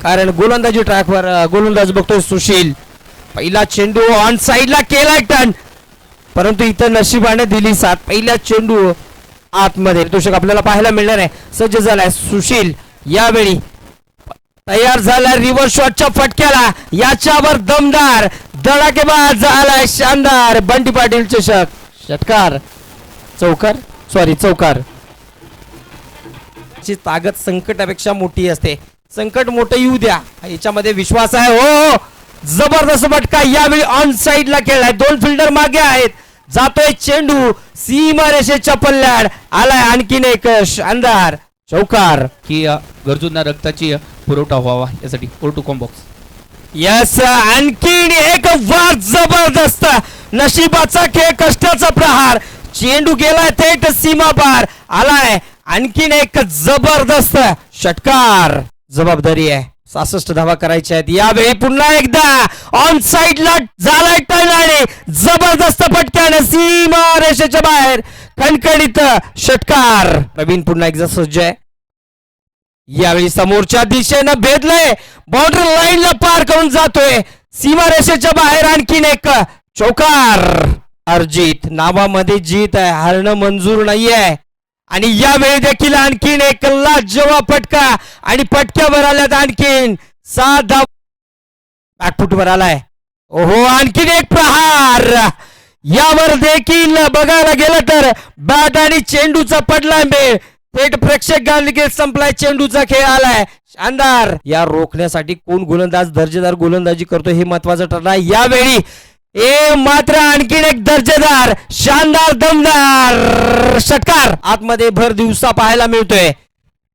कारण गोलंदाजी ट्रॅकवर गोलंदाज बघतोय सुशील. पहिला चेंडू ऑन साइडला केलाय टर्न, परंतु इथं नशिबाने दिली साथ. पहिला चेंडू आतमध्ये तोषक आपल्याला पाहायला मिळणार आहे. सज्ज झालाय सुशील, यावेळी तयार झाला रिव्हर्स शॉटच्या फटक्याला. याच्यावर दमदार धडाकेबाज झालाय शानदार बंटी पाटील चषक. षटकार चौकार. ची ताकद संकटापेक्षा मोठी असते. संकट मोठं येऊ द्या, याच्यामध्ये विश्वास आहे. हो, जबरदस्त फटका यावेळी ऑन साइडला खेळलाय. 2 फिल्डर मागे आहेत. जातोय चेंडू सीमा रेषेच्या पल्ल्याड. आलाय आणखीन एक शानदार चौकार. की गरजूंना रक्ताची पुरवठा व्हावा यासाठी O2 बॉक्स. यस, आणखीन एक वार जबरदस्त नशिबाचा खेळ, कष्टाचा प्रहार. चेंडू गेलाय थेट सीमा पार. आलाय आणखीन एक जबरदस्त षटकार. जबाबदारी आहे, 66 धावा करायच्या आहेत. यावेळी पुन्हा एकदा ऑन साइडला झालाय टर्न आणि जबरदस्त फटक्याने सीमा रेषेच्या बाहेर खणखणीत षटकार. प्रवीण पुन्हा एकदा सज्ज आहे. यावेळी समोरच्या दिशेनं भेदलंय, बाउंड्री लाईनला पार करून जातोय सीमा रेषेच्या बाहेर. आणखीन एक चौकार. अर्जित नावामध्ये जीत आहे, हारणं मंजूर नाहीये. आणि यावेळी देखील आणखीन एक लाजवाब फटका आणि फटक्यावर आल्यात आणखीन 7 धावा. बॅकफुटवर आलाय. ओहो, आणखीन एक प्रहार. यावर देखील बघायला गेलं तर बॅट आणि चेंडूचा पडलाय मेळ. थेट प्रेक्षक देखील संपलाय. चेंडूचा खेळ आलाय शानदार. या रोखण्यासाठी कोण गोलंदाज दर्जेदार गोलंदाजी करतो हे महत्वाचं ठरणार. यावेळी मात्र आणखीन एक दर्जेदार शानदार दमदार षटकार. आतमध्ये भर दिवसा पाहायला मिळतोय.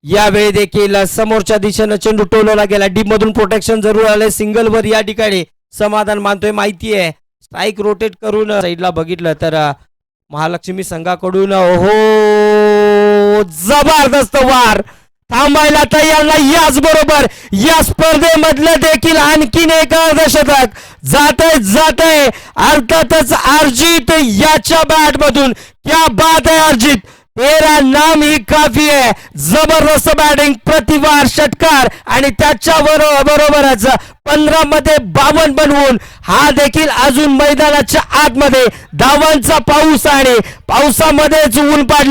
यावेळी देखील समोरच्या दिशेनं चेंडू टोलवला गेला. डीप मधून प्रोटेक्शन जरूर आले. सिंगल वर या ठिकाणी समाधान मानतोय. माहिती आहे स्ट्राईक रोटेट करून साईडला बघितलं तर महालक्ष्मी संघाकडून ओहो जबरदस्त वार. थांबायला तयार नाही. याच बरोबर या स्पर्धेमधलं देखील आणखीन एक अर्धशतक जातंय. अर्थातच अर्जित याच्या बॅट मधून. क्या बात है अर्जित, तेरा नाम ही काफी है. जबरदस्त बॅटिंग, प्रतिवार षटकार आणि त्याच्या बरोबरच 15 मध्ये 52 बनवून हा देखील अजून मैदानाच्या आतमध्ये धावांचा पाऊस आणि पावसामध्येच ऊन पाडलं.